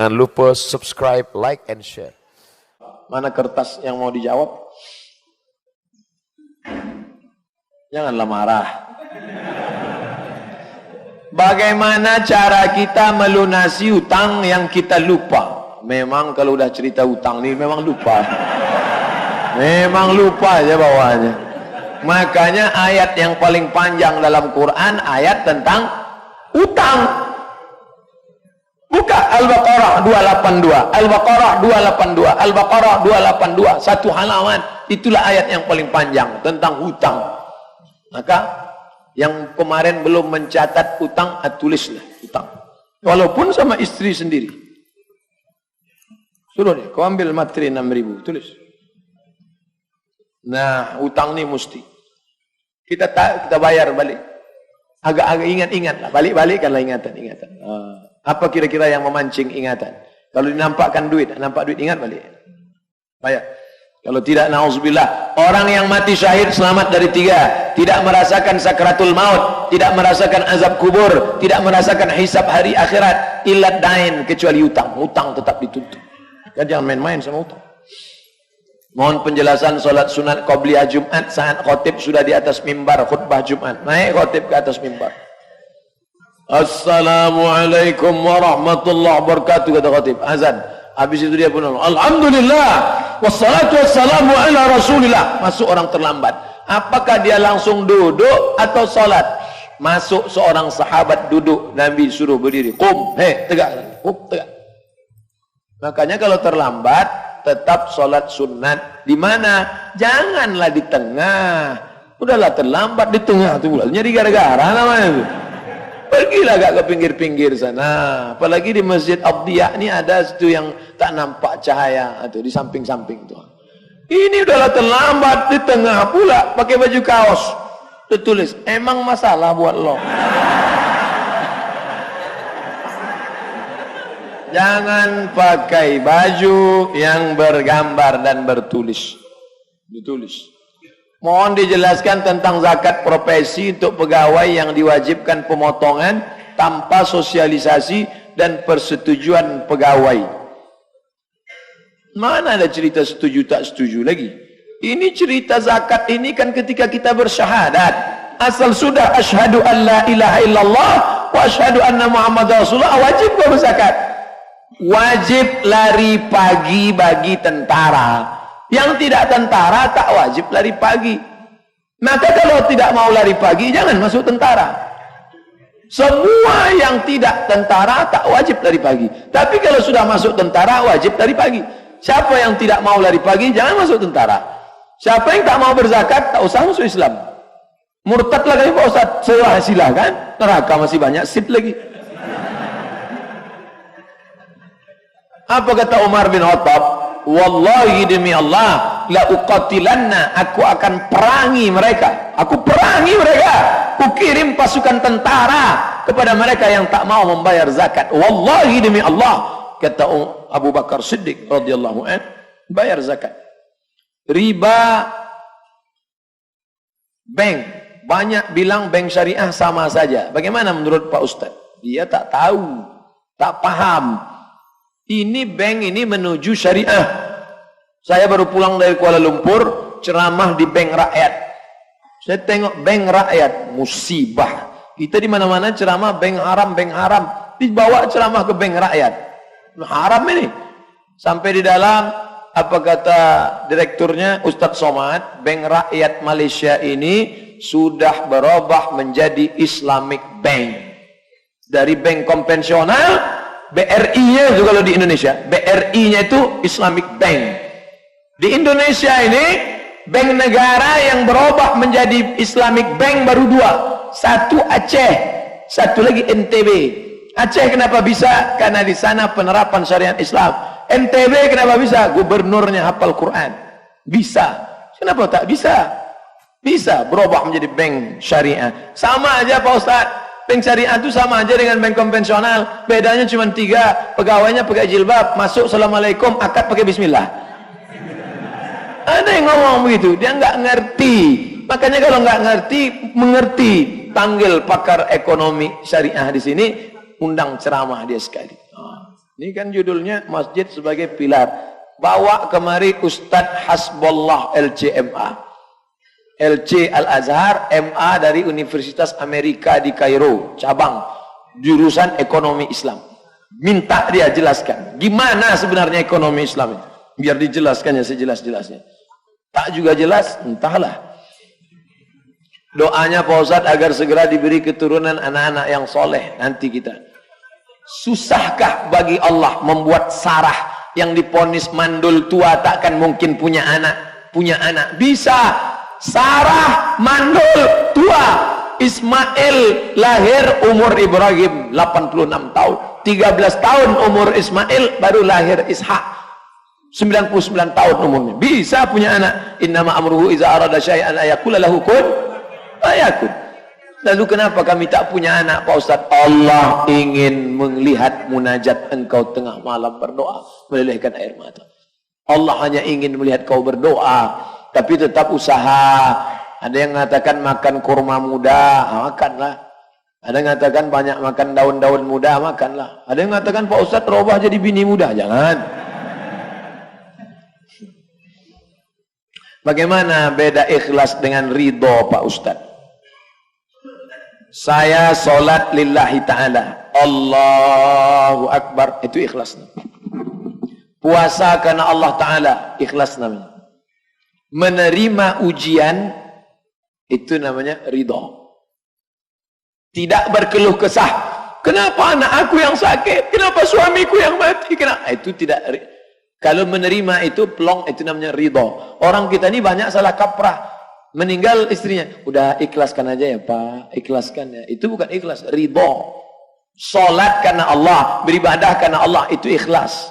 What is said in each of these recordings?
Jangan lupa subscribe, like, and share. Mana kertas yang mau dijawab? Janganlah marah. Bagaimana cara kita melunasi hutang yang kita lupa? Memang kalau udah cerita hutang nih memang lupa. Memang lupa aja bawaannya. Makanya ayat yang paling panjang dalam Quran ayat tentang hutang. Buka Al-Baqarah 282, Al-Baqarah 282, Al-Baqarah 282, satu halaman. Itulah ayat yang paling panjang tentang hutang. Maka yang kemarin belum mencatat hutang, tulislah hutang. Walaupun sama istri sendiri. Suruh deh, kau ambil materi 6.000, tulis. Nah, hutang ini mesti. Kita bayar balik. Agak-agak ingat-ingat lah, balik-balikkanlah ingatan. Apa kira-kira yang memancing ingatan? Kalau dinampakkan duit, nampak duit, ingat balik. Bayar. Kalau tidak, na'udzubillah. Orang yang mati syahid selamat dari 3. Tidak merasakan sakratul maut, tidak merasakan azab kubur, tidak merasakan hisab hari akhirat. Illat dain, kecuali hutang. Hutang tetap dituntut. Kan jangan main-main sama hutang. Mohon penjelasan solat sunat qobliyah Jumat saat khotib sudah di atas mimbar khutbah Jumat. Naik khotib ke atas mimbar. Assalamualaikum warahmatullahi wabarakatuh, kata khatib. Azan. Habis itu dia pun alhamdulillah wassalatu wassalamu ala rasulillah. Masuk orang terlambat. Apakah dia langsung duduk atau salat? Masuk seorang sahabat duduk, Nabi suruh berdiri. Qum, tegak. Tegak. Makanya kalau terlambat tetap salat sunat. Di mana? Janganlah di tengah. Udahlah terlambat di tengah tu pula. Jadi gara-gara namanya tu. Pergilah agak ke pinggir-pinggir sana. Apalagi di Masjid Abdiyah ini ada situ yang tak nampak cahaya itu di samping-samping tu. Ini udahlah terlambat di tengah pula pakai baju kaos. Tertulis, emang masalah buat lo. Jangan pakai baju yang bergambar dan bertulis. Ditulis. Mohon dijelaskan tentang zakat profesi untuk pegawai yang diwajibkan pemotongan tanpa sosialisasi dan persetujuan pegawai. Mana ada cerita setuju tak setuju lagi? Ini cerita zakat ini kan ketika kita bersyahadat. Asal sudah asyhadu an la ilaha illallah wa asyhadu anna Muhammad Rasulullah, wajib kau berzakat. Wajib lari pagi bagi tentara. Yang tidak tentara tak wajib lari pagi. Maka kalau tidak mau lari pagi, jangan masuk tentara. Semua yang tidak tentara tak wajib lari pagi. Tapi kalau sudah masuk tentara, wajib lari pagi. Siapa yang tidak mau lari pagi, jangan masuk tentara. Siapa yang tak mau berzakat, tak usah masuk Islam. Murtadlah kami Pak Ustaz. Silahkan. Neraka masih banyak sip lagi. Apa kata Umar bin Khattab? Wallahi demi Allah, la uqatilanna, aku akan perangi mereka. Aku perangi mereka. Kukirim pasukan tentara kepada mereka yang tak mau membayar zakat. Wallahi demi Allah, kata Abu Bakar Siddiq radhiyallahu anhu, bayar zakat. Riba bank, banyak bilang bank syariah sama saja. Bagaimana menurut Pak Ustaz? Dia tak tahu, tak paham. Ini bank ini menuju syariah. Saya baru pulang dari Kuala Lumpur, ceramah di bank rakyat. Saya tengok bank rakyat, musibah. Kita di mana-mana ceramah bank haram, dibawa ceramah ke bank rakyat. Haram ini. Sampai di dalam, apa kata direkturnya Ustadz Somad, bank rakyat Malaysia ini sudah berubah menjadi Islamic Bank. Dari bank konvensional, BRI-nya itu kalau di Indonesia, BRI-nya itu Islamic Bank. Di Indonesia ini bank negara yang berubah menjadi Islamic Bank baru 2. Satu Aceh, satu lagi NTB. Aceh kenapa bisa? Karena di sana penerapan syariat Islam. NTB kenapa bisa? Gubernurnya hafal Quran. Bisa. Kenapa tak bisa? Bisa berubah menjadi bank syariah. Sama aja Pak Ustaz. Bank syariah itu sama aja dengan bank konvensional. Bedanya cuma 3. Pegawainya pakai jilbab, masuk assalamualaikum, akad pakai bismillah. Ada yang ngomong begitu, dia nggak ngerti. Makanya kalau nggak ngerti, mengerti. Panggil pakar ekonomi syariah di sini, undang ceramah dia sekali. Ini kan judulnya masjid sebagai pilar. Bawa kemari Ustadz Hasbollah LCMA. LC Al-Azhar, MA dari Universitas Amerika di Kairo, cabang jurusan ekonomi Islam. Minta dia jelaskan, gimana sebenarnya ekonomi Islam itu? Biar dijelaskannya sejelas-jelasnya. Tak juga jelas, entahlah. Doanya Pak Ustadz agar segera diberi keturunan anak-anak yang soleh nanti kita. Susahkah bagi Allah membuat Sarah yang diponis mandul tua takkan mungkin punya anak? Punya anak bisa. Sarah mandul tua, Ismail lahir umur Ibrahim 86 tahun, 13 tahun umur Ismail baru lahir Ishak, 99 tahun umurnya, bisa punya anak. Innama amruhu iza arada syai'an ayakula lahu kun fayakun. Lalu kenapa kami tak punya anak Pak Ustaz? Allah ingin melihat munajat engkau tengah malam berdoa melelehkan air mata. Allah hanya ingin melihat kau berdoa, tapi tetap usaha. Ada yang mengatakan makan kurma muda, makanlah. Ada yang mengatakan banyak makan daun-daun muda, makanlah. Ada yang mengatakan Pak Ustaz robah jadi bini muda, jangan. Bagaimana beda ikhlas dengan ridho Pak Ustaz? Saya solat lillahi ta'ala, Allahu Akbar, itu ikhlas. Puasa karena Allah Ta'ala, ikhlas namanya. Menerima ujian, itu namanya ridho. Tidak berkeluh kesah, kenapa anak aku yang sakit, kenapa suamiku yang mati, kenapa? Itu tidak. Kalau menerima itu plong, itu namanya ridho. Orang kita ini banyak salah kaprah. Meninggal istrinya, udah ikhlaskan aja ya Pak, ikhlaskan ya. Itu bukan ikhlas, ridho. Salat karena Allah, beribadah karena Allah, itu ikhlas.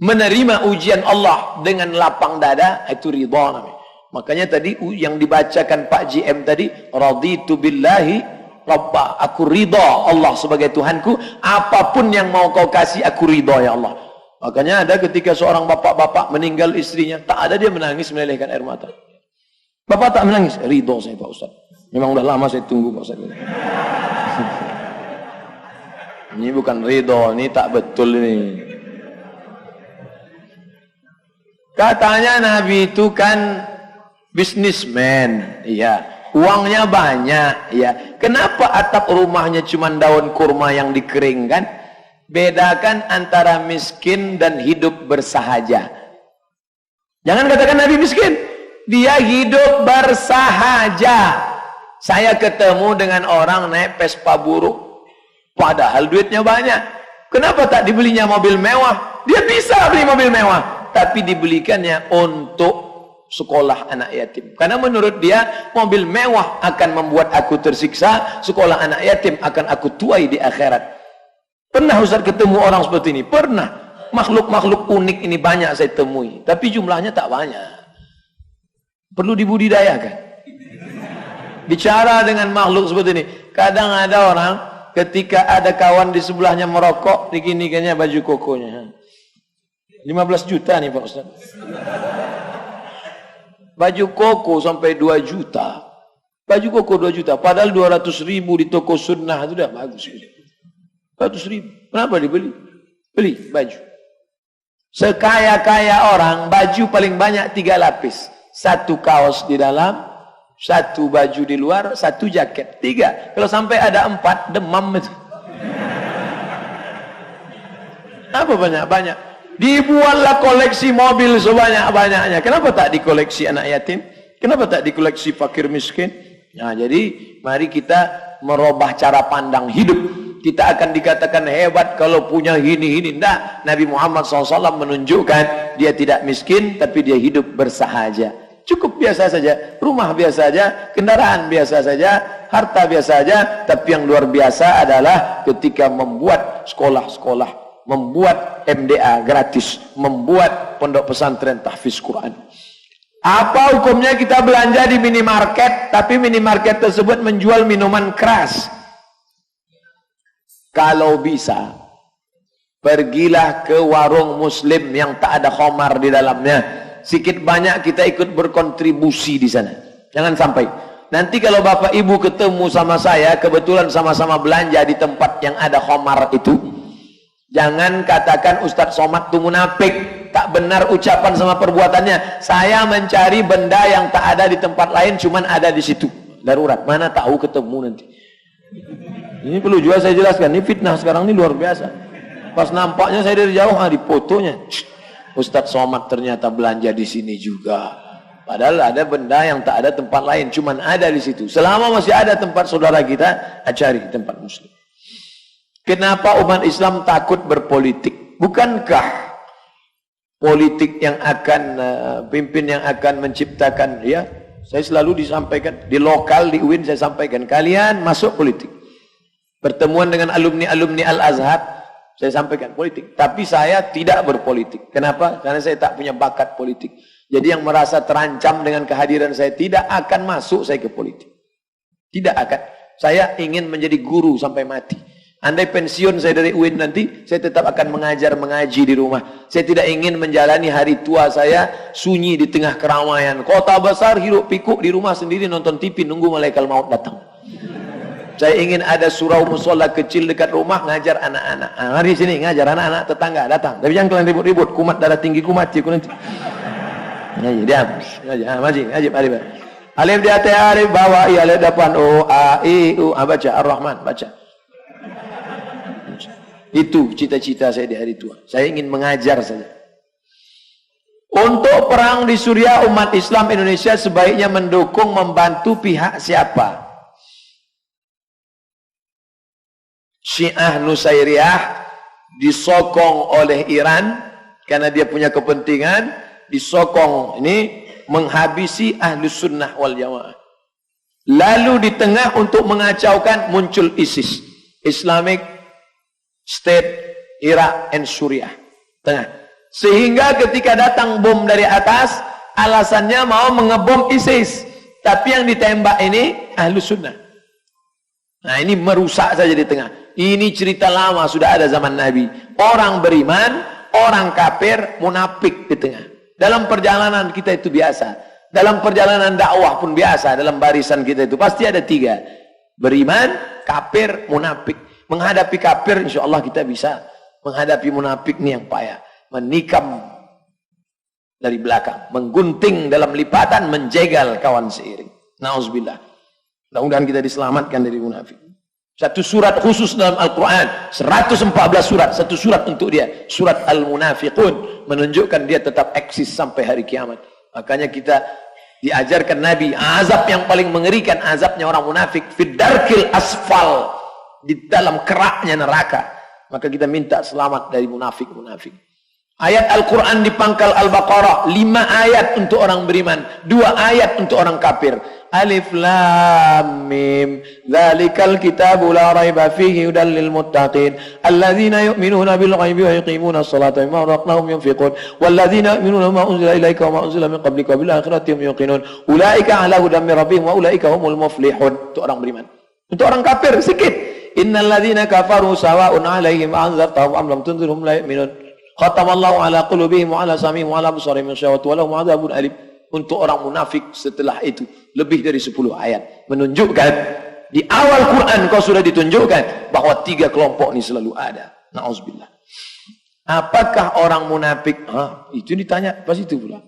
Menerima ujian Allah dengan lapang dada, itu ridho namanya. Makanya tadi yang dibacakan Pak JM tadi, raditu billahi rabba, aku ridho Allah sebagai Tuhanku, apapun yang mau kau kasih aku ridho ya Allah. Makanya ada ketika seorang bapak-bapak meninggal istrinya, tak ada dia menangis melelehkan air mata. Bapak tak menangis, ridho saya Pak Ustaz. Memang udah lama saya tunggu Pak Ustaz. Ini bukan ridho, ini tak betul ini. Katanya Nabi itu kan bisnismen, iya. Uangnya banyak, iya. Kenapa atap rumahnya cuma daun kurma yang dikeringkan? Bedakan antara miskin dan hidup bersahaja. Jangan katakan Nabi miskin. Dia hidup bersahaja. Saya ketemu dengan orang naik Vespa buruk, padahal duitnya banyak. Kenapa tak dibelinya mobil mewah? Dia bisa beli mobil mewah, tapi dibelikannya untuk sekolah anak yatim. Karena menurut dia mobil mewah akan membuat aku tersiksa, sekolah anak yatim akan aku tuai di akhirat. Pernah Ustaz ketemu orang seperti ini? Pernah. Makhluk-makhluk unik ini banyak saya temui, tapi jumlahnya tak banyak. Perlu dibudidayakan. Bicara dengan makhluk seperti ini. Kadang ada orang ketika ada kawan di sebelahnya merokok, diginikannya baju kokonya. 15 juta nih Pak Ustaz. Baju koko sampai 2 juta. Baju koko 2 juta. Padahal 200.000 di toko sunnah itu udah bagus. 200.000. Kenapa dibeli? Beli baju. Sekaya-kaya orang, baju paling banyak 3 lapis. 1 kaos di dalam, 1 baju di luar, 1 jaket. 3. Kalau sampai ada 4, demam itu. Apa banyak-banyak? Dibuatlah koleksi mobil sebanyak-banyaknya. Kenapa tak dikoleksi anak yatim? Kenapa tak dikoleksi fakir miskin? Nah, jadi mari kita merubah cara pandang hidup. Kita akan dikatakan hebat kalau punya ini. Tidak. Nabi Muhammad SAW menunjukkan dia tidak miskin, tapi dia hidup bersahaja. Cukup biasa saja, rumah biasa saja, kendaraan biasa saja, harta biasa saja. Tapi yang luar biasa adalah ketika membuat sekolah-sekolah, membuat MDA gratis, membuat pondok pesantren tahfiz Quran. Apa hukumnya kita belanja di minimarket, tapi minimarket tersebut menjual minuman keras? Kalau bisa, pergilah ke warung muslim yang tak ada khamar di dalamnya. Sikit banyak kita ikut berkontribusi di sana. Jangan sampai. Nanti kalau bapak ibu ketemu sama saya, kebetulan sama-sama belanja di tempat yang ada khamar itu, Jangan katakan Ustadz Somad itu munafik, tak benar ucapan sama perbuatannya. Saya mencari benda yang tak ada di tempat lain, cuman ada di situ. Darurat, mana tahu ketemu nanti. Ini perlu juga saya jelaskan, ini fitnah sekarang ini luar biasa. Pas nampaknya saya dari jauh, di fotonya, Ustadz Somad ternyata belanja di sini juga. Padahal ada benda yang tak ada tempat lain, cuman ada di situ. Selama masih ada tempat saudara kita, cari tempat muslim. Kenapa umat Islam takut berpolitik? Bukankah politik yang akan pimpin yang akan menciptakan, ya? Saya selalu disampaikan di lokal di UIN, saya sampaikan kalian masuk politik. Pertemuan dengan alumni Al-Azhar, saya sampaikan politik. Tapi saya tidak berpolitik. Kenapa? Karena saya tak punya bakat politik. Jadi yang merasa terancam dengan kehadiran saya tidak akan masuk saya ke politik. Tidak akan. Saya ingin menjadi guru sampai mati. Andai pensiun saya dari UIN nanti, saya tetap akan mengaji di rumah. Saya tidak ingin menjalani hari tua saya sunyi di tengah keramaian. Kota besar, hiruk pikuk di rumah sendiri nonton TV nunggu malaikat maut datang. Saya ingin ada surau musola kecil dekat rumah ngajar anak-anak. Hari sini ngajar anak-anak tetangga datang. Tapi jangan kalian ribut-ribut, kumat darah tinggi ku mati ku nanti. Ngaji diam. Ngaji, mari. Alif di atas alif bawah i alif depan o a i u baca Ar-Rahman baca. Itu cita-cita saya di hari tua. Saya ingin mengajar saja. Untuk perang di Suriah, umat Islam Indonesia sebaiknya mendukung, membantu pihak siapa? Syiah Nusairiyah disokong oleh Iran karena dia punya kepentingan, disokong ini menghabisi Ahlus Sunnah wal Jamaah. Lalu di tengah untuk mengacaukan muncul ISIS, Islamic State Iraq and Suriah. Tengah. Sehingga ketika datang bom dari atas, alasannya mau mengebom ISIS. Tapi yang ditembak ini Ahlus Sunnah. Nah ini merusak saja di tengah. Ini cerita lama, sudah ada zaman Nabi. Orang beriman, orang kafir, munafik di tengah. Dalam perjalanan kita itu biasa. Dalam perjalanan dakwah pun biasa. Dalam barisan kita itu pasti ada 3. Beriman, kafir, munafik. Menghadapi kafir, insya Allah kita bisa. Menghadapi munafik ini yang payah. Menikam dari belakang. Menggunting dalam lipatan, menjegal kawan seiring. Na'udzubillah. Mudah-mudahan kita diselamatkan dari munafik. Satu surat khusus dalam Al-Quran. 114 surat. Satu surat untuk dia. Surat Al-Munafiqun. Menunjukkan dia tetap eksis sampai hari kiamat. Makanya kita diajarkan Nabi. Azab yang paling mengerikan. Azabnya orang munafik. Fiddarkil asfal. Di dalam keraknya neraka. Maka kita minta selamat dari munafik-munafik. Ayat Al-Quran di pangkal Al-Baqarah. 5 ayat untuk orang beriman. 2 ayat untuk orang kafir. Alif Lam Mim. Dzalikal kitabu la raiba fihi hudal lil muttaqin. Alladzina yu'minuna bil ghaibi wa yuqimuna as-salata wa mimma razaqnahum yunfiqun. Walladzina yu'minuna ma unzila ilaika wa ma unzila min qablika wa bil akhirati hum yuqinun. Ulaika ala hudan min rabbihim wa ulaika humul muflihun. Untuk orang beriman. Untuk orang kafir sedikit. Innal ladzina kafaru sawa'un 'alaihim anzartahum am lam tunzirhum la yu'minun. Khatamallahu ala qulubihim wa ala sam'ihim wa ala absarihim ghishawah wa lahum 'adzabun alim. Untuk orang munafik setelah itu lebih dari 10 ayat menunjukkan di awal Quran kau sudah ditunjukkan bahwa 3 kelompok ini selalu ada. Na'udzubillah. Apakah orang munafik? Itu ditanya pas itu pula.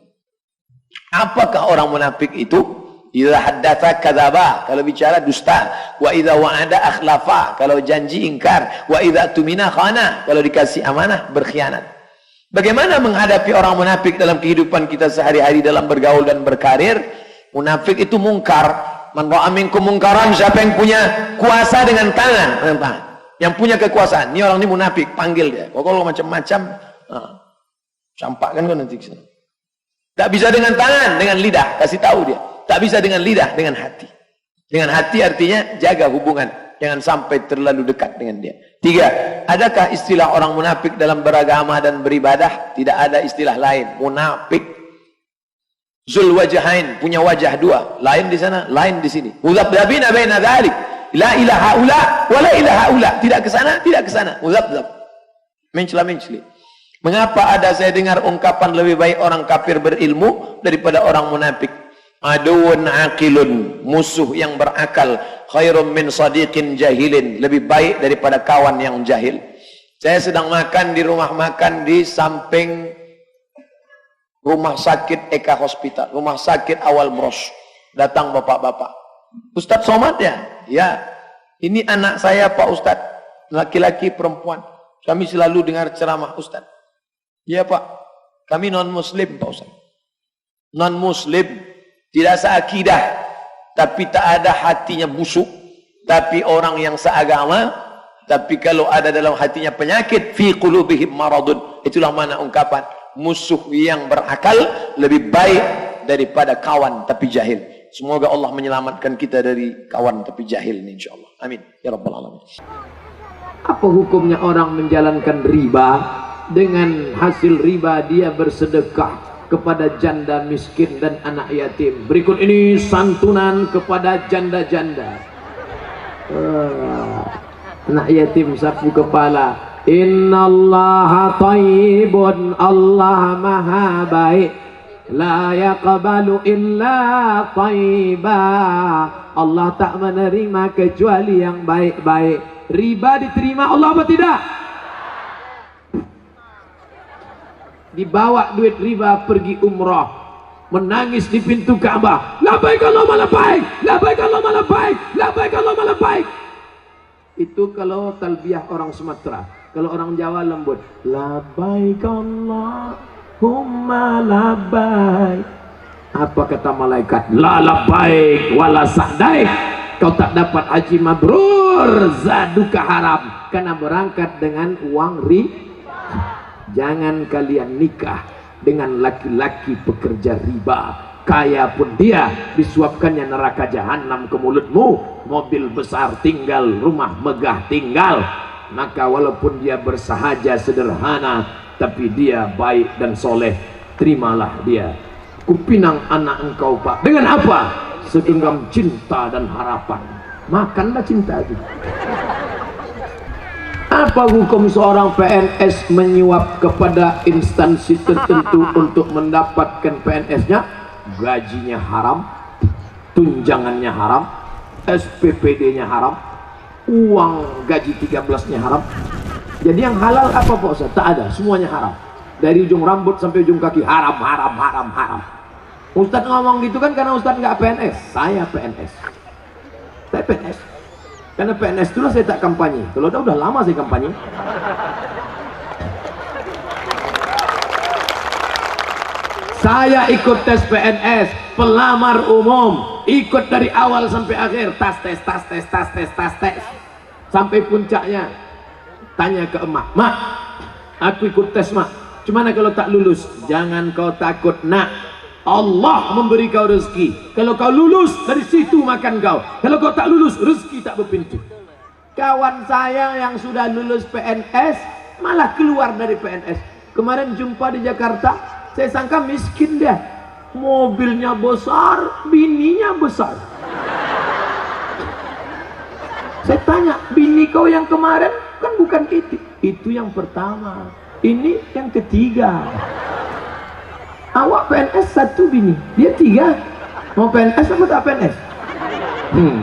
Apakah orang munafik itu? Idza haddatsa kadzaba, kalau bicara dusta, wa idza wa'ada akhlafa, kalau janji ingkar, wa idza tumina khana, kalau dikasih amanah berkhianat. Bagaimana menghadapi orang munafik dalam kehidupan kita sehari-hari dalam bergaul dan berkarir? Munafik itu mungkar. Man ra'a minkum mungkaran, siapa yang punya kuasa dengan tangan, yang punya kekuasaan. Ini orang ini munafik, panggil dia. Kalau macam-macam, campakkan kau nanti. Tak bisa dengan tangan, dengan lidah, kasih tahu dia. Tak bisa dengan lidah, dengan hati. Dengan hati artinya jaga hubungan. Jangan sampai terlalu dekat dengan dia. 3. Adakah istilah orang munafik dalam beragama dan beribadah? Tidak ada istilah lain. Munafik. Zul wajahain. Punya wajah 2. Lain di sana, lain di sini. Muzabdabina baina dzalik. La ilaha ula, wa la ilaha ula. Tidak ke sana, tidak ke sana. Muzabdab. Mencela-menceli. Mengapa ada saya dengar ungkapan lebih baik orang kafir berilmu daripada orang munafik? Aduun aqilun, musuh yang berakal, khairum min sadiqin jahilin, lebih baik daripada kawan yang jahil. Saya sedang makan di rumah makan di samping rumah sakit Eka Hospital, rumah sakit Awal Bros. Datang bapak-bapak. Ustadz Somad ya? Ya. Ini anak saya Pak Ustadz. Laki-laki perempuan. Kami selalu dengar ceramah Ustadz. Ya Pak. Kami non-muslim Pak Ustadz. Non-muslim. Tidak seakidah. Tapi tak ada hatinya busuk. Tapi orang yang seagama. Tapi kalau ada dalam hatinya penyakit. Fi qulubihim maradun. Itulah mana ungkapan. Musuh yang berakal lebih baik daripada kawan tapi jahil. Semoga Allah menyelamatkan kita dari kawan tapi jahil ini insyaAllah. Amin. Ya Rabbal Alamin. Apa hukumnya orang menjalankan riba? Dengan hasil riba dia bersedekah kepada janda miskin dan anak yatim. Berikut ini santunan kepada janda-janda. Anak yatim sapu kepala. Innallaha thayyibun, Allah maha baik. La yaqbalu illa thayyiba. Allah tak menerima kecuali yang baik-baik. Riba diterima Allah apa tidak? Dibawa duit riba pergi umrah, menangis di pintu Ka'bah. Labbaik Allahumma labbaik, labbaik Allahumma labbaik, labbaik Allahumma labbaik. Itu kalau talbiyah orang Sumatera. Kalau orang Jawa lembut. Labbaik Allahumma labbaik. Apa kata malaikat? La labbaik wala sa'daik. Kau tak dapat haji mabrur, zaduka haram, karena berangkat dengan uang riba. Jangan kalian nikah dengan laki-laki pekerja riba. Kaya pun dia, disuapkannya neraka jahanam ke mulutmu. Mobil besar tinggal, rumah megah tinggal. Maka walaupun dia bersahaja sederhana, tapi dia baik dan soleh, terimalah dia. Kupinang anak engkau Pak. Dengan apa? Segenggam cinta dan harapan. Makanlah cinta itu. Apa hukum seorang PNS menyuap kepada instansi tertentu untuk mendapatkan PNS-nya? Gajinya haram, tunjangannya haram, SPPD-nya haram, uang gaji 13-nya haram. Jadi yang halal apa Pak Ustaz? Tak ada, semuanya haram. Dari ujung rambut sampai ujung kaki haram, haram, haram, haram. Ustaz ngomong gitu kan karena Ustaz nggak PNS. Saya PNS. Saya PNS. Karena PNS dulu saya tak kampanye. Kalau udah lama saya kampanye. Saya ikut tes PNS, pelamar umum, ikut dari awal sampai akhir, tas tes, tas tes, tas tes, tas tes, sampai puncaknya. Tanya ke emak, mak, aku ikut tes mak. Cuman kalau tak lulus, jangan kau takut nak. Allah memberi kau rezeki. Kalau kau lulus, dari situ makan kau. Kalau kau tak lulus, rezeki tak berpintu. Kawan saya yang sudah lulus PNS malah keluar dari PNS. Kemarin jumpa di Jakarta, saya sangka miskin dia. Mobilnya besar, bininya besar. Saya tanya, bini kau yang kemarin kan bukan itu. Itu yang pertama. Ini yang ketiga. Awak PNS satu bini, dia tiga. Mau PNS apa tak PNS?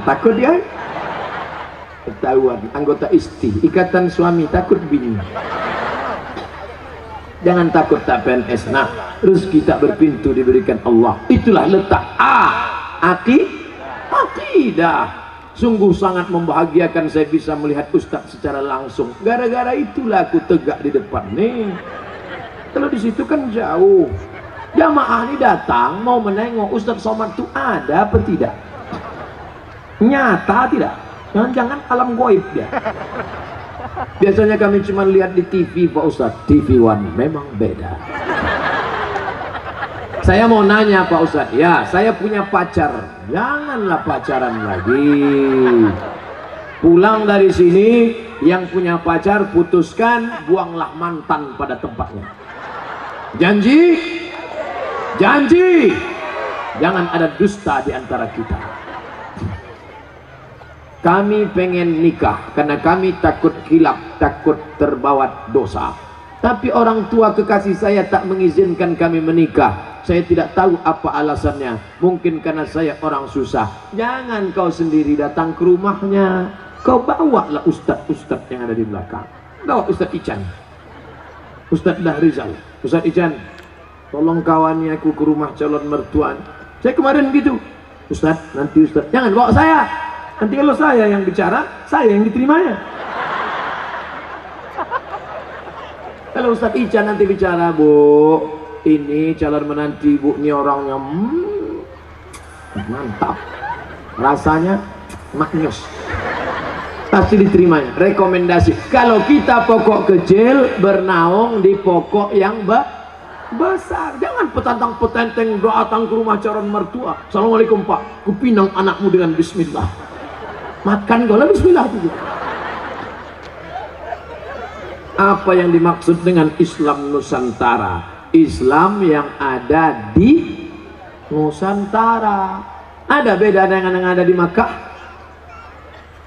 Takut dia. Ketahuan anggota ISTI, Ikatan Suami Takut Bini. Jangan takut tak PNS. Nah, rezeki tak berpintu diberikan Allah. Itulah letak akidah. Sungguh sangat membahagiakan saya bisa melihat Ustadz secara langsung. Gara-gara itulah aku tegak di depan nih. Kalau di situ kan jauh. Jamaah ini datang mau menengok Ustadz Somad itu ada apa tidak? Nyata tidak? Jangan-jangan alam goib dia. Biasanya kami cuma lihat di TV Pak Ustadz. TV One memang beda. Saya mau nanya Pak Ustadz. Ya, saya punya pacar. Janganlah pacaran lagi. Pulang dari sini, yang punya pacar putuskan, buanglah mantan pada tempatnya. Janji? Janji. Jangan ada dusta di antara kita. Kami pengen nikah karena kami takut khilaf, takut terbawa dosa. Tapi orang tua kekasih saya tak mengizinkan kami menikah. Saya tidak tahu apa alasannya. Mungkin karena saya orang susah. Jangan kau sendiri datang ke rumahnya. Kau bawalah ustadz-ustadz yang ada di belakang. Bawa Ustaz Ican, Ustaz Dahrizal. Ustaz Ican, tolong kawani aku ke rumah calon mertua. Saya kemarin gitu. Ustaz, nanti Ustaz, jangan bawa saya. Nanti kalau saya yang bicara, saya yang diterimanya. Kalau Ustaz Ican nanti bicara, Bu, ini calon menanti Bu, ini orangnya mantap, rasanya maknyus, pasti diterimanya. Rekomendasi, kalau kita pokok kecil, bernaung di pokok yang besar. Jangan petantang-petenteng datang ke rumah calon mertua. Assalamualaikum Pak, kupinang anakmu dengan bismillah. Makan gola bismillah itu. Apa yang dimaksud dengan Islam Nusantara? Islam yang ada di Nusantara. Ada beda dengan yang ada di Makkah?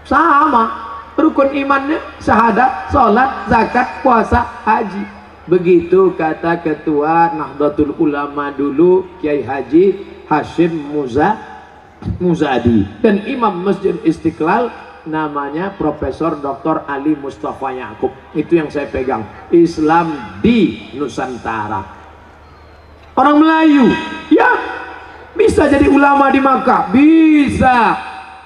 Sama. Rukun imannya syahadat, sholat, zakat, puasa, haji. Begitu kata ketua Nahdlatul Ulama dulu, Kiai Haji Hashim Muzadi, dan Imam Masjid Istiqlal namanya Profesor Dr. Ali Mustafa Yaakob. Itu yang saya pegang. Islam di Nusantara. Orang Melayu, ya bisa jadi ulama di Makkah, bisa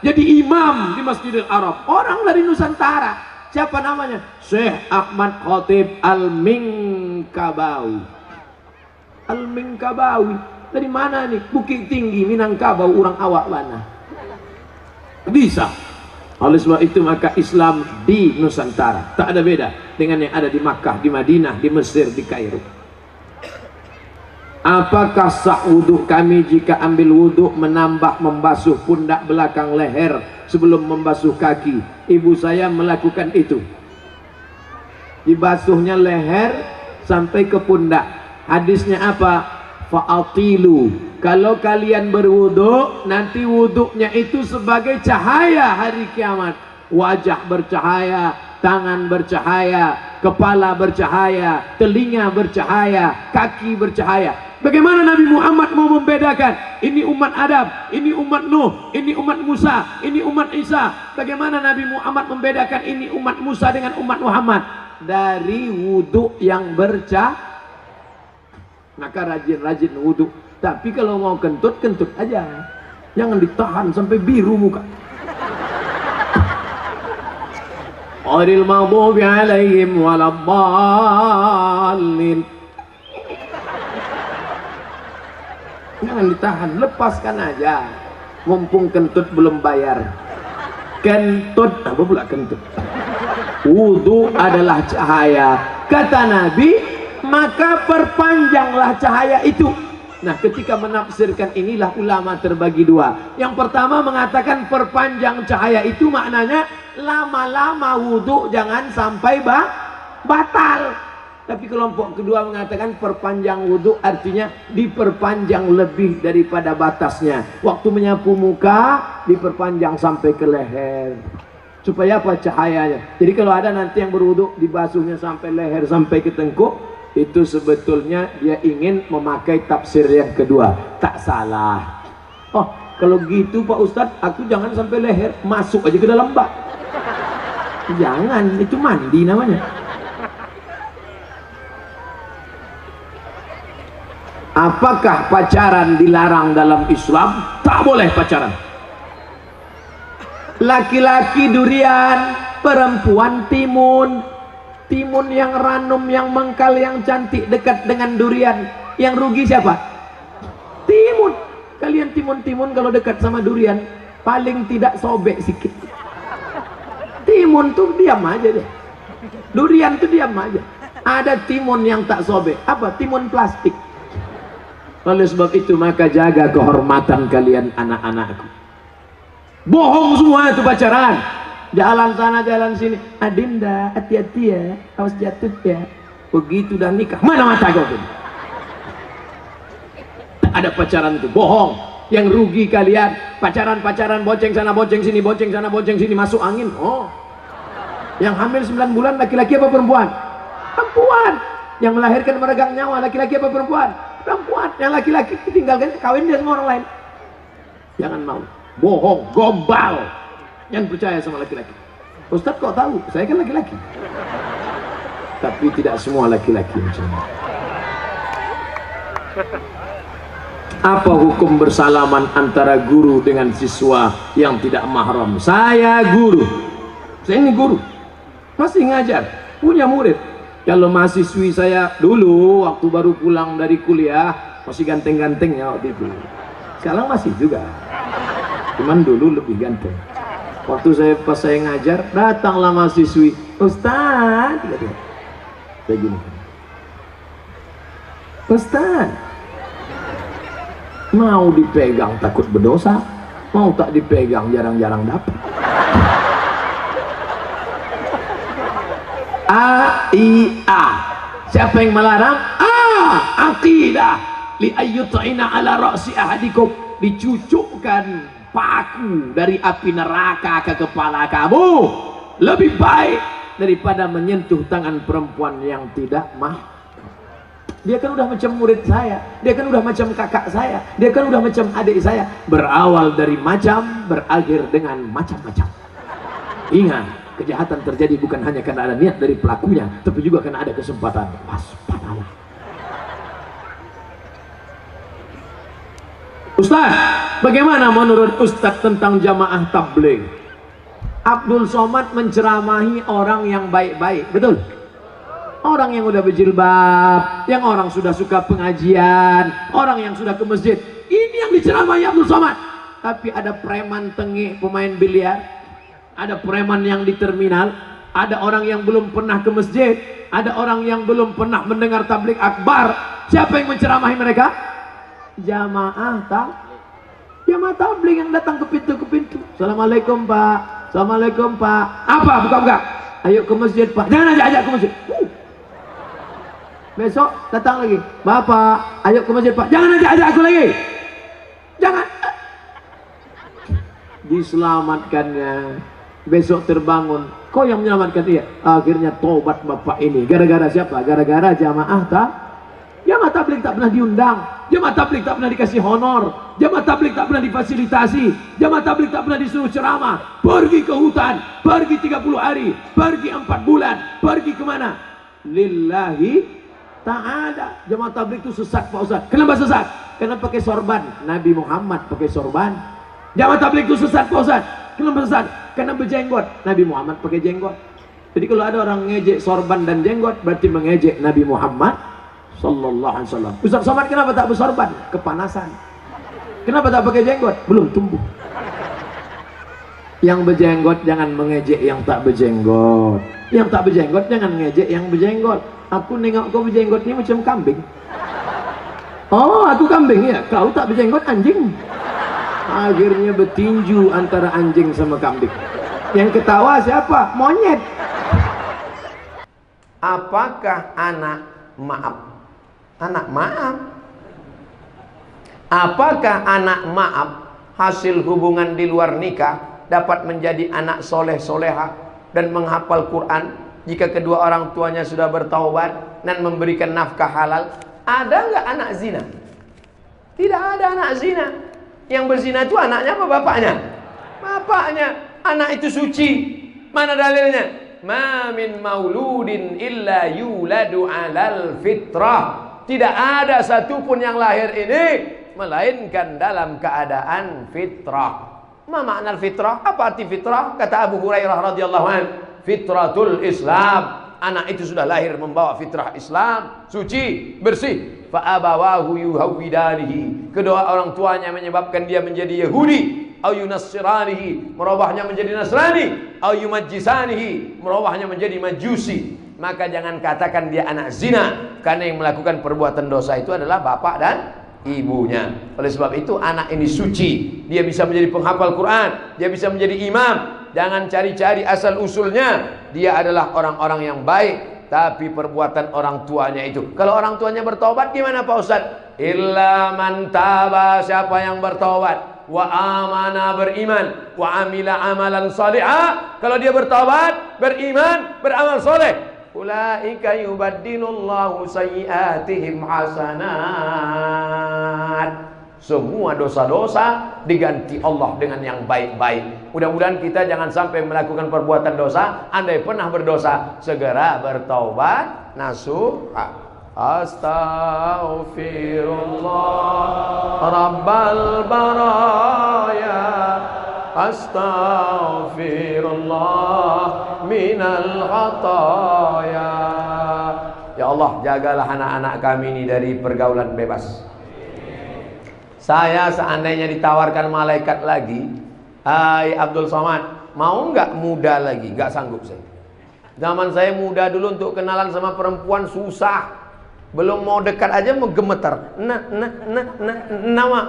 jadi imam di Masjidil Arab. Orang dari Nusantara. Siapa namanya? Syekh Ahmad Khatib Al-Minkabawi. Al-Minkabawi. Dari mana nih? Bukit Tinggi, Minangkabau, orang awak mana? Bisa. Oleh sebab itu maka Islam di Nusantara. Tak ada beda dengan yang ada di Makkah, di Madinah, di Mesir, di Kairo. Apakah sah wudhu kami jika ambil wudhu menambah membasuh pundak belakang leher sebelum membasuh kaki? Ibu saya melakukan itu. Dibasuhnya leher sampai ke pundak. Hadisnya apa? Fa'atilu. Kalau kalian berwudhu, nanti wudhunya itu sebagai cahaya hari kiamat. Wajah bercahaya, tangan bercahaya, kepala bercahaya, telinga bercahaya, kaki bercahaya. Bagaimana Nabi Muhammad mau membedakan? Ini umat Adam, ini umat Nuh, ini umat Musa, ini umat Isa. Bagaimana Nabi Muhammad membedakan ini umat Musa dengan umat Muhammad? Dari wudhu yang bercahaya. Maka rajin-rajin wudhu. Tapi kalau mau kentut, kentut aja. Jangan ditahan sampai biru muka. Ghairil maghdubi alaihim waladdallin. Jangan ditahan, lepaskan aja. Mumpung kentut belum bayar. Kentut, apa pula kentut? Wudhu adalah cahaya. Kata Nabi, maka perpanjanglah cahaya itu. Nah, ketika menafsirkan inilah ulama terbagi dua. Yang pertama mengatakan perpanjang cahaya itu maknanya lama-lama wudhu jangan sampai batal. Tapi kelompok kedua mengatakan perpanjang wudhu artinya diperpanjang lebih daripada batasnya. Waktu menyapu muka diperpanjang sampai ke leher. Supaya apa? Cahayanya. Jadi kalau ada nanti yang berwudhu dibasuhnya sampai leher sampai ke tengkuk, itu sebetulnya dia ingin memakai tafsir yang kedua. Tak salah. Oh, kalau gitu Pak Ustadz, aku jangan sampai leher, masuk aja ke dalam bak. Jangan, itu mandi namanya. Apakah pacaran dilarang dalam Islam? Tak boleh pacaran. Laki-laki durian, perempuan timun. Timun yang ranum, yang mengkal, yang cantik dekat dengan durian. Yang rugi siapa? Timun. Kalian timun-timun kalau dekat sama durian paling tidak sobek sikit. Timun tuh diam aja deh. Durian tuh diam aja. Ada timun yang tak sobek. Apa? Timun plastik. Oleh sebab itu maka jaga kehormatan kalian anak-anakku. Bohong semua itu pacaran. Jalan sana jalan sini. Adinda, hati-hati ya, awas jatuh ya. Begitu dah nikah, mana mata kau tuh? Ada pacaran itu bohong. Yang rugi kalian pacaran-pacaran, bonceng sana bonceng sini, bonceng sana bonceng sini, masuk angin. Oh, yang hamil 9 bulan laki-laki apa perempuan? Perempuan. Yang melahirkan meregang nyawa laki-laki apa perempuan? Perempuan. Yang laki-laki ditinggalkan kawin dia sama orang lain. Jangan mau. Bohong, gombal. Yang percaya sama laki-laki. Ustadz kok tahu? Saya kan laki-laki. tapi tidak semua laki-laki macam itu. Apa hukum bersalaman antara guru dengan siswa yang tidak mahram? Saya guru, saya ini guru, masih ngajar, punya murid. Kalau mahasiswi saya dulu waktu baru pulang dari kuliah masih ganteng-gantengnya waktu itu. Sekarang masih juga, cuman dulu lebih ganteng. Waktu pas saya ngajar, datanglah mahasiswi, Ustaz, saya gini, Ustaz, mau dipegang takut berdosa, mau tak dipegang jarang-jarang dapat. A. Siapa yang melarang? Aqidah li ayyut'ina ala ra'si ahadikum, dicucukkan paku dari api neraka ke kepala kamu lebih baik daripada menyentuh tangan perempuan yang tidak mahram. Dia kan udah macam murid saya, dia kan udah macam kakak saya, dia kan udah macam adik saya. Berawal dari macam, berakhir dengan macam-macam. Ingat, kejahatan terjadi bukan hanya karena ada niat dari pelakunya, tapi juga karena ada kesempatan. Waspadalah. Ustaz, bagaimana menurut Ustaz tentang jamaah tabligh? Abdul Somad menceramahi orang yang baik-baik, betul? Orang yang udah berjilbab, yang orang sudah suka pengajian, orang yang sudah ke masjid, ini yang diceramahi Abdul Somad. Tapi ada preman tengik pemain biliar, ada preman yang di terminal, ada orang yang belum pernah ke masjid, ada orang yang belum pernah mendengar tabligh akbar. Siapa yang menceramahi mereka? Jamaah tabligh yang datang ke pintu. Assalamualaikum Pak, Assalamualaikum Pak. Apa? Buka-buka. Ayo ke masjid Pak. Jangan ajak ke masjid. Besok datang lagi, Bapak, ayo ke masjid Pak. Jangan ajak aku lagi. Jangan. Diselamatkannya. Besok terbangun. Kau yang menyelamatkan dia. Akhirnya tobat Bapak ini. Gara-gara siapa? Gara-gara jamaah tabligh tak pernah diundang. Jamaah tabligh tak pernah dikasih honor. Jamaah tabligh tak pernah difasilitasi. Jamaah tabligh tak pernah disuruh ceramah. Pergi ke hutan, pergi 30 hari, pergi 4 bulan, pergi kemana? Lillahi ta'ala. Jamaah tabligh itu sesat Pak Ustaz. Kenapa sesat? Karena pakai sorban. Nabi Muhammad pakai sorban. Jamaah tabligh itu sesat Pak Ustaz. Kenapa sesat? Karena berjenggot. Nabi Muhammad pakai jenggot. Jadi kalau ada orang ngejek sorban dan jenggot, berarti mengejek Nabi Muhammad sallallahu alaihi wasallam. Ustaz Somad kenapa tak bersorban? Kepanasan. Kenapa tak pakai jenggot? Belum tumbuh. Yang berjenggot jangan mengejek yang tak berjenggot. Yang tak berjenggot jangan ngejek yang berjenggot. Aku nengok kau berjenggot ni macam kambing. Oh, aku kambing ya. Kau tak berjenggot anjing. Akhirnya bertinju antara anjing sama kambing. Yang ketawa siapa? Monyet. Apakah anak maaf? Apakah anak maaf hasil hubungan di luar nikah dapat menjadi anak soleh soleha dan menghafal Quran jika kedua orang tuanya sudah bertaubat dan memberikan nafkah halal? Ada nggak anak zina? Tidak ada anak zina. Yang berzina itu anaknya apa bapaknya? Bapaknya. Anak itu suci. Mana dalilnya? Ma min mauludin illa yuladu alal fitrah. Tidak ada satupun yang lahir ini melainkan dalam keadaan fitrah. Ma makna fitrah? Apa arti fitrah? Kata Abu Hurairah radhiyallahu anhu, fitratul Islam. Anak itu sudah lahir membawa fitrah Islam, suci, bersih. Fa abawahu yuhawwidanihi. Kedua orang tuanya menyebabkan dia menjadi Yahudi, au yunassiranihi, merubahnya menjadi Nasrani, au yumajjisanihi, merubahnya menjadi Majusi. Maka jangan katakan dia anak zina, karena yang melakukan perbuatan dosa itu adalah bapak dan ibunya. Oleh sebab itu anak ini suci, dia bisa menjadi penghafal Quran, dia bisa menjadi imam. Jangan cari-cari asal usulnya. Dia adalah orang-orang yang baik, tapi perbuatan orang tuanya itu. Kalau orang tuanya bertobat gimana Pak Ustaz? Illa man taba, siapa yang bertobat, wa amana, beriman, wa amila amalan salihah. Kalau dia bertobat, beriman, beramal soleh, ulaika yubaddilullahu sayyiatihim hasanat. Semua dosa-dosa diganti Allah dengan yang baik-baik. Mudah-mudahan kita jangan sampai melakukan perbuatan dosa. Andai pernah berdosa, segera bertaubat nasuha. Astaghfirullah Rabbal baraya, astaghfirullah minal khataya. Ya Allah, jagalah anak-anak kami ini dari pergaulan bebas. Saya seandainya ditawarkan malaikat lagi, hai Abdul Somad, mau nggak muda lagi? Nggak sanggup saya. Zaman saya muda dulu, untuk kenalan sama perempuan susah. Belum mau dekat aja mau gemetar. Nama.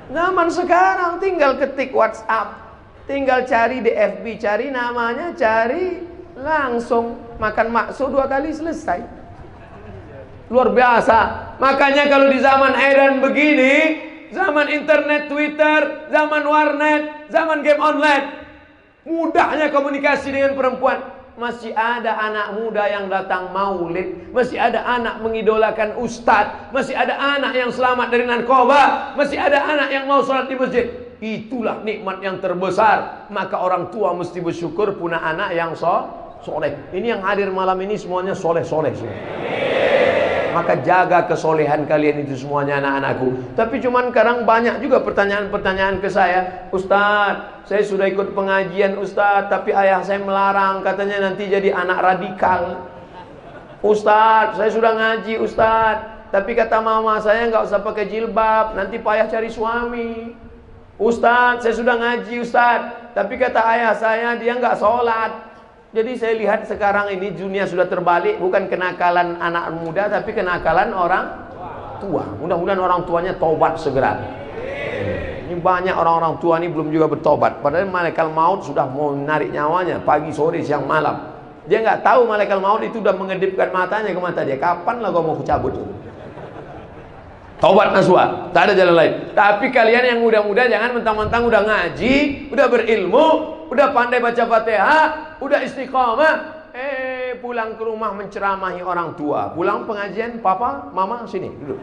Zaman sekarang tinggal ketik WhatsApp, tinggal cari di FB, cari namanya, cari langsung makan bakso 2 kali selesai. Luar biasa. Makanya kalau di zaman edan begini, zaman internet, Twitter, zaman warnet, zaman game online, mudahnya komunikasi dengan perempuan. Masih ada anak muda yang datang maulid, masih ada anak mengidolakan ustadz, masih ada anak yang selamat dari narkoba, masih ada anak yang mau sholat di masjid. Itulah nikmat yang terbesar. Maka orang tua mesti bersyukur punya anak yang soleh. Ini yang hadir malam ini semuanya soleh-soleh semua. Maka jaga kesolehan kalian itu semuanya, anak-anakku. Tapi cuman sekarang banyak juga pertanyaan-pertanyaan ke saya. Ustadz, saya sudah ikut pengajian Ustadz, tapi ayah saya melarang, katanya nanti jadi anak radikal. Ustadz, saya sudah ngaji Ustadz, tapi kata mama saya nggak usah pakai jilbab, nanti payah cari suami. Ustadz, saya sudah ngaji Ustadz, tapi kata ayah saya dia nggak sholat. Jadi saya lihat sekarang ini dunia sudah terbalik, bukan kenakalan anak muda, tapi kenakalan orang tua. Mudah-mudahan orang tuanya taubat segera. Ini banyak orang-orang tua ini belum juga bertobat. Padahal malaikat maut sudah mau menarik nyawanya pagi, sore, siang, malam. Dia nggak tahu malaikat maut itu sudah mengedipkan matanya ke mata dia. Kapan lah gua mau cabut itu? Taubat nasuha, tak ada jalan lain. Tapi kalian yang muda-muda jangan mentang-mentang udah ngaji, udah berilmu, udah pandai baca Fatihah, udah istiqamah, pulang ke rumah menceramahi orang tua. Pulang pengajian, papa, mama sini duduk.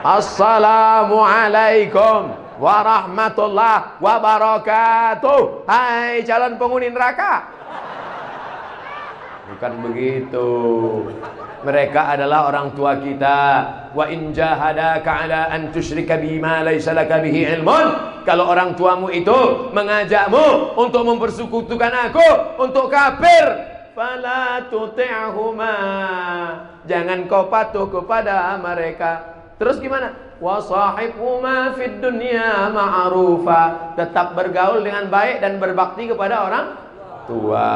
Assalamualaikum warahmatullahi wabarakatuh. Hai calon penghuni neraka. Bukan begitu. Mereka adalah orang tua kita. Wa in jahadaka ala an tusyrika bima laysa laka bihi ilmun. Kalau orang tuamu itu mengajakmu untuk mempersekutukan aku, untuk kafir, fala tuti'huma, jangan kau patuh kepada mereka. Terus gimana? Wa sahibhuma fid dunya ma'rufa, tetap bergaul dengan baik dan berbakti kepada orang tua.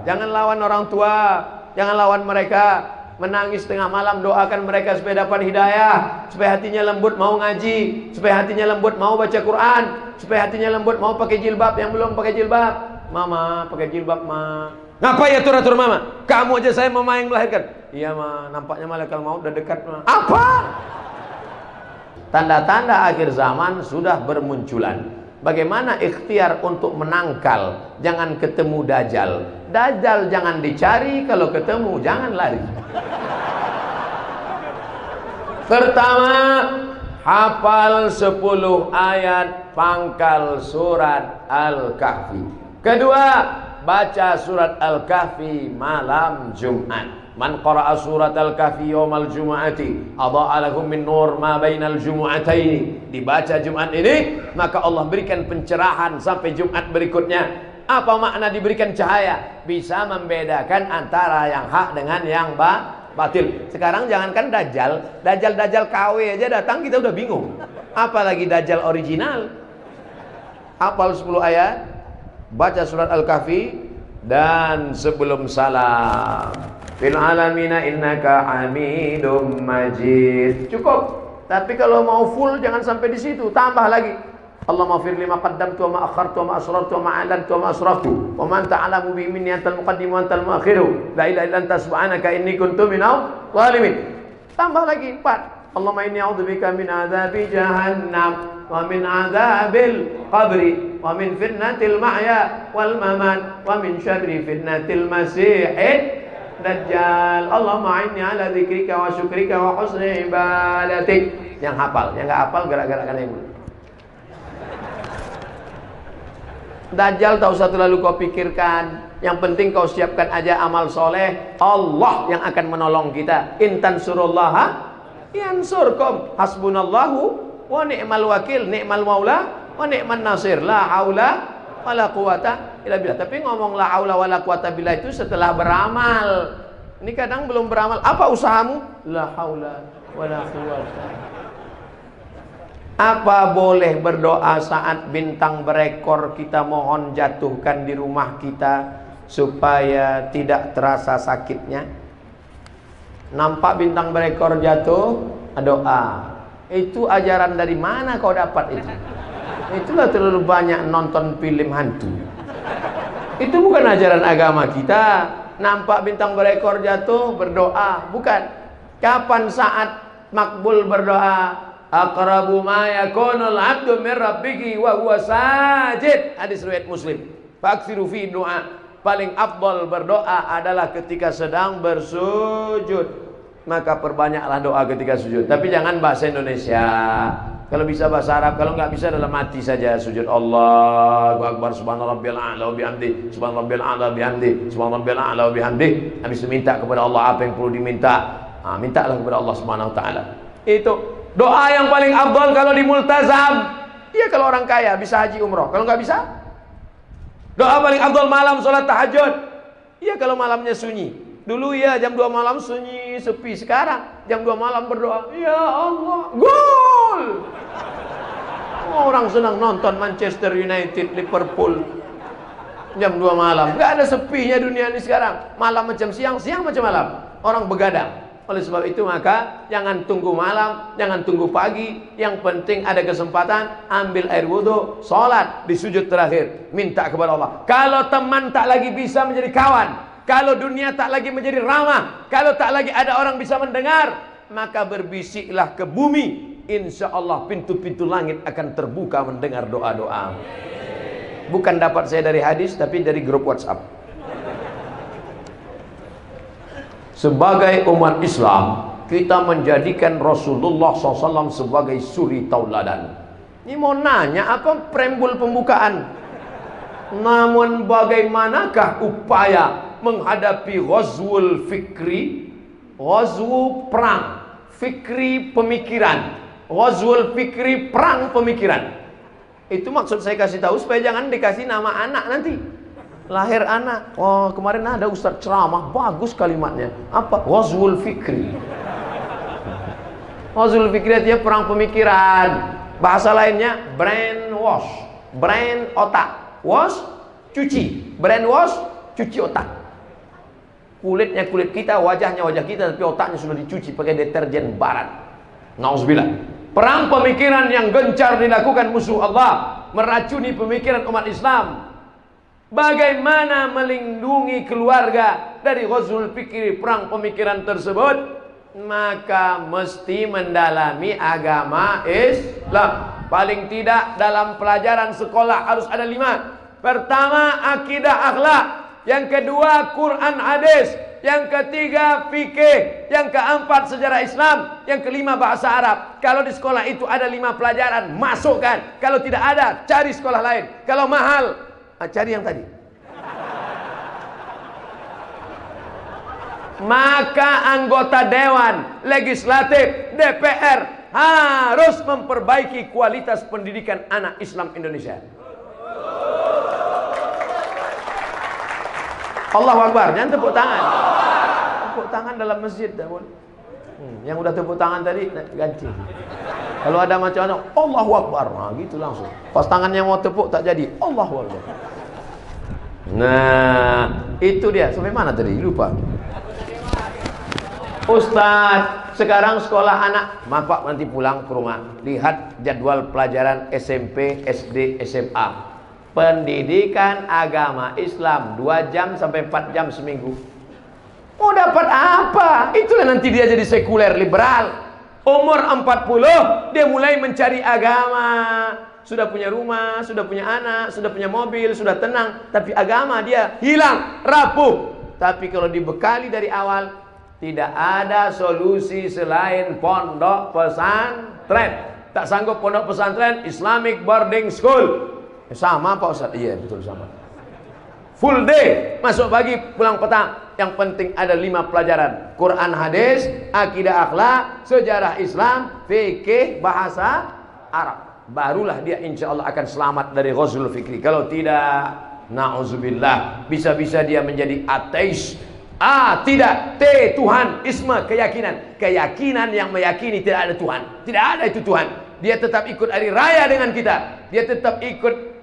Jangan lawan orang tua, jangan lawan mereka. Menangis tengah malam, doakan mereka supaya dapat hidayah, supaya hatinya lembut mau ngaji, supaya hatinya lembut mau baca Quran, supaya hatinya lembut mau pakai jilbab yang belum pakai jilbab. Mama pakai jilbab, ma. Ngapain atur-atur mama? Kamu aja saya mama yang melahirkan. Iya ma, nampaknya malaikat maut udah dekat ma. Apa? Tanda-tanda akhir zaman sudah bermunculan. Bagaimana ikhtiar untuk menangkal? Jangan ketemu Dajjal. Dajjal jangan dicari, kalau ketemu jangan lari. Pertama, hafal 10 ayat pangkal surat Al-Kahfi. Kedua, baca surat Al-Kahfi malam Jumat. Man qara'a surat Al-Kahfi yawmal jumu'ati adha'a lahum min nur ma bainal jumu'ataini. Dibaca Jumat ini, maka Allah berikan pencerahan sampai Jumat berikutnya. Apa makna diberikan cahaya? Bisa membedakan antara yang hak dengan yang batil. Sekarang jangankan Dajjal, Dajjal KW aja datang kita udah bingung. Apalagi Dajjal original. Hafal 10 ayat, baca surat Al-Kahfi, dan sebelum salam, fil alamina innaka hamidum majid. Cukup. Tapi kalau mau full jangan sampai di situ, tambah lagi. Allahumma fir lima qaddamtu wa ma akhartu wa ma asrartu wa ma a'lantu wa ma asraftu wa man ta'lamu bi minni antal muqaddim wa antal muakhiru la ilaha illa anta subhanaka inni kuntu minadh dhalimin. Tambah lagi 4. Allahumma inni a'udzubika min adzabi jahannam wa min adzabil qabri wa min fitnatil mahya wal mamat wa min syarri fitnatil masiihid Dajjal. Allahumma inni ala dzikrika wa syukrika wa husni ibadatik. Yang hafal, yang enggak hafal gerak-gerakkan yang dulu. Dajjal tak usah terlalu kau pikirkan. Yang penting kau siapkan aja amal soleh. Allah yang akan menolong kita. In tansurullaha yansurkum. Hasbunallahu wa ni'mal wakil, ni'mal maula wa ni'man nasir. La haula wala quwata illa billah. Tapi ngomong la haula wala quwata billah itu setelah beramal. Ini kadang belum beramal. Apa usahamu? La haula wala quwata. Apa boleh berdoa saat bintang berekor kita mohon jatuhkan di rumah kita supaya tidak terasa sakitnya? Nampak bintang berekor jatuh, doa. Itu ajaran dari mana kau dapat itu? Itulah terlalu banyak nonton film hantu. Itu bukan ajaran agama kita. Nampak bintang berekor jatuh, berdoa. Bukan. Kapan saat makbul berdoa? Aqrabu ma yakunul 'abdu min rabbih wa huwa sajid. Hadis riwayat Muslim. Faksiru fi doa. Paling afdal berdoa adalah ketika sedang bersujud. Maka perbanyaklah doa ketika sujud. Tapi jangan bahasa Indonesia. Kalau bisa bahasa Arab, kalau nggak bisa dalam hati saja sujud. Allahu Akbar, subhanarabbiyal a'la wa bihamdi, subhanarabbiyal a'la wa bihamdi, subhanarabbiyal a'la wa bihamdi. Habis itu minta kepada Allah apa yang perlu diminta. Mintalah kepada Allah Subhanahu wa taala. Itu doa yang paling afdal kalau di multazam. Iya kalau orang kaya bisa haji umroh. Kalau nggak bisa, doa paling afdal malam sholat tahajud. Iya kalau malamnya sunyi. Dulu ya jam 2 malam sunyi sepi. Sekarang jam 2 malam berdoa. Ya Allah, gol. Orang senang nonton Manchester United, Liverpool. Jam 2 malam. Gak ada sepinya dunia ini sekarang. Malam macam siang, siang macam malam. Orang begadang. Oleh sebab itu maka jangan tunggu malam, jangan tunggu pagi. Yang penting ada kesempatan, ambil air wudhu, sholat di sujud terakhir, minta kepada Allah. Kalau teman tak lagi bisa menjadi kawan, kalau dunia tak lagi menjadi ramah, kalau tak lagi ada orang bisa mendengar, maka berbisiklah ke bumi. Insya Allah pintu-pintu langit akan terbuka mendengar doa-doa. Bukan dapat saya dari hadis, tapi dari grup WhatsApp. Sebagai umat Islam, kita menjadikan Rasulullah SAW sebagai suri tauladan. Ini mau nanya apa preambul pembukaan? Namun bagaimanakah upaya menghadapi ghazwul fikri? Ghazwu perang, fikri pemikiran. Ghazwul fikri perang pemikiran. Itu maksud saya kasih tahu supaya jangan dikasih nama anak nanti. Lahir anak, oh kemarin ada ustaz ceramah, bagus kalimatnya. Apa? Ghazwul fikri. Ghazwul fikri artinya perang pemikiran. Bahasa lainnya brain wash, brain otak, wash cuci, brain wash cuci otak. Kulitnya kulit kita, wajahnya wajah kita, tapi otaknya sudah dicuci pakai deterjen barat. Nauzubillah. Perang pemikiran yang gencar dilakukan musuh Allah, meracuni pemikiran umat Islam. Bagaimana melindungi keluarga dari ghazwul fikri, perang pemikiran tersebut? Maka mesti mendalami agama Islam. Paling tidak dalam pelajaran sekolah harus ada 5. Pertama, akidah akhlak. Yang kedua, Quran hadis. Yang ketiga, fikih. Yang keempat, sejarah Islam. Yang kelima, bahasa Arab. Kalau di sekolah itu ada 5 pelajaran, masukkan. Kalau tidak ada, cari sekolah lain. Kalau mahal, cari yang tadi. Maka anggota dewan, legislatif, DPR harus memperbaiki kualitas pendidikan anak Islam Indonesia. Allahu Akbar, jangan tepuk tangan. Tepuk tangan dalam masjid dah pun. Yang udah tepuk tangan tadi ganti. Kalau ada macam mana, Allahu Akbar, nah gitu langsung. Pas tangannya mau tepuk tak jadi, Allahu Akbar. Nah, itu dia. Sampai mana tadi? Lupa. Ustaz, sekarang sekolah anak, Bapak nanti pulang ke rumah, lihat jadwal pelajaran SMP, SD, SMA. Pendidikan agama Islam 2 jam sampai 4 jam seminggu. Mau dapat apa? Itulah nanti dia jadi sekuler liberal. Umur 40 dia mulai mencari agama. Sudah punya rumah, sudah punya anak, sudah punya mobil, sudah tenang, tapi agama dia hilang, rapuh. Tapi kalau dibekali dari awal, tidak ada solusi selain pondok pesantren. Tak sanggup pondok pesantren, Islamic boarding school. Sama Pak Ustaz? Iya betul sama. Full day, masuk pagi, pulang petang. Yang penting ada 5 pelajaran. Quran, hadis, akidah, akhlak, sejarah Islam, fikih, bahasa Arab. Barulah dia insya Allah akan selamat dari ghazul fikri. Kalau tidak, na'udzubillah, bisa-bisa dia menjadi ateis. Tidak. Tuhan, isma, keyakinan. Keyakinan yang meyakini tidak ada Tuhan. Tidak ada itu Tuhan. Dia tetap ikut hari raya dengan kita. Dia tetap ikut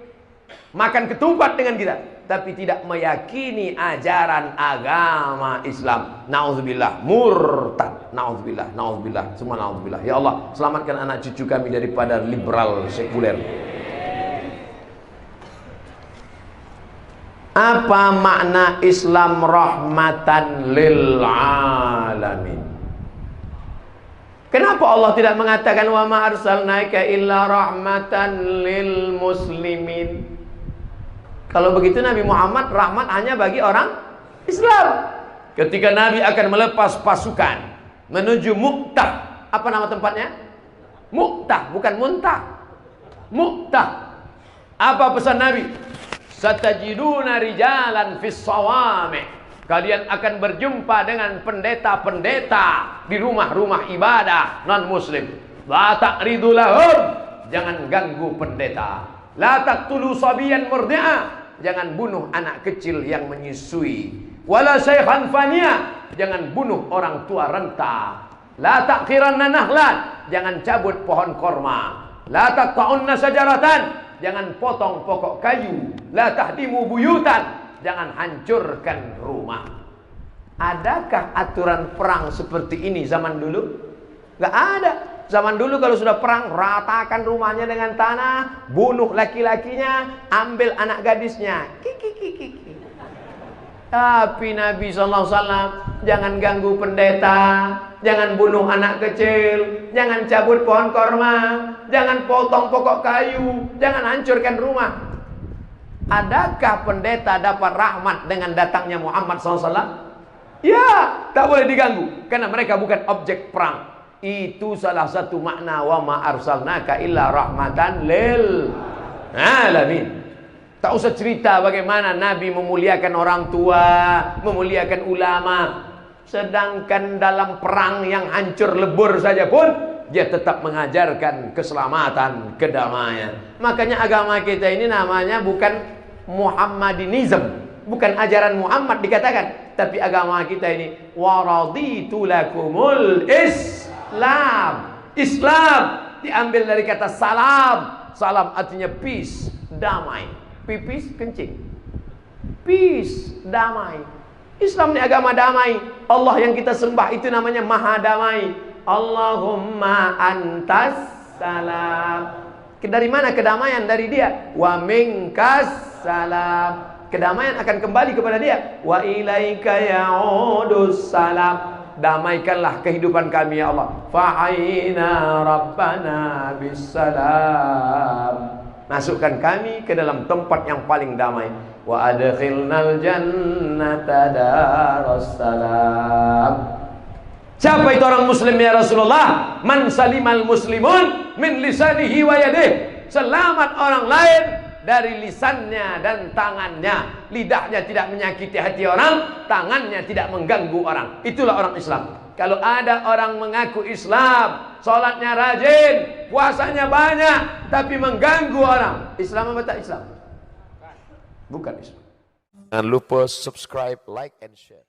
makan ketupat dengan kita, tapi tidak meyakini ajaran agama Islam. Nauzubillah, murtad. Nauzubillah, nauzubillah, semua nauzubillah. Ya Allah, selamatkan anak cucu kami daripada liberal sekuler. Apa makna Islam rahmatan lil alamin? Kenapa Allah tidak mengatakan wa ma arsalnaka illa rahmatan lil muslimin? Kalau begitu Nabi Muhammad rahmat hanya bagi orang Islam. Ketika Nabi akan melepas pasukan menuju Mu'tah, apa nama tempatnya? Mu'tah, bukan Muntah. Mu'tah. Apa pesan Nabi? Satajiduna rijalan fis sawami'. Kalian akan berjumpa dengan pendeta-pendeta di rumah-rumah ibadah non-muslim. La ta'ridu lahum. Jangan ganggu pendeta. La taqtulu sabiyan murdi'a. Jangan bunuh anak kecil yang menyusui. Wala syaikhan faniya. Jangan bunuh orang tua renta. La taqiranna nahlan. Jangan cabut pohon korma. La taqta'unna sajaratan. Jangan potong pokok kayu. La tahdimu buyutan. Jangan hancurkan rumah. Adakah aturan perang seperti ini zaman dulu? Gak ada. Zaman dulu kalau sudah perang, ratakan rumahnya dengan tanah, bunuh laki-lakinya, ambil anak gadisnya. Kiki. Tapi Nabi SAW jangan ganggu pendeta, jangan bunuh anak kecil, jangan cabut pohon korma, jangan potong pokok kayu, jangan hancurkan rumah. Adakah pendeta dapat rahmat dengan datangnya Muhammad SAW? Ya, tak boleh diganggu, karena mereka bukan objek perang. Itu salah satu makna wa ma arsalnaka illa rahmatan lil alamin. Tak usah cerita bagaimana Nabi memuliakan orang tua, memuliakan ulama. Sedangkan dalam perang yang hancur lebur saja pun dia tetap mengajarkan keselamatan, kedamaian. Makanya agama kita ini namanya bukan Muhammadinism, bukan ajaran Muhammad dikatakan, tapi agama kita ini waraditu lakumul Islam diambil dari kata salam. Salam artinya peace, damai. Pipis kencing. Peace, damai. Islam ini agama damai. Allah yang kita sembah itu namanya Maha Damai. Allahumma antas salam. Dari mana kedamaian? Dari Dia. Wa minkas salam. Kedamaian akan kembali kepada Dia. Wa ilaika ya'udus salam. Damaikanlah kehidupan kami ya Allah. Fa'aina rabbana bisalam. Masukkan kami ke dalam tempat yang paling damai. Wa adkhilnal jannata darussalam. Siapa itu orang muslim ya Rasulullah? Man salimal muslimun min lisanihi wa yadihi. Selamat orang lain dari lisannya dan tangannya. Lidahnya tidak menyakiti hati orang, tangannya tidak mengganggu orang. Itulah orang Islam. Kalau ada orang mengaku Islam, sholatnya rajin, puasanya banyak, tapi mengganggu orang, Islam apa tak Islam? Bukan Islam. Jangan lupa subscribe, like, and share.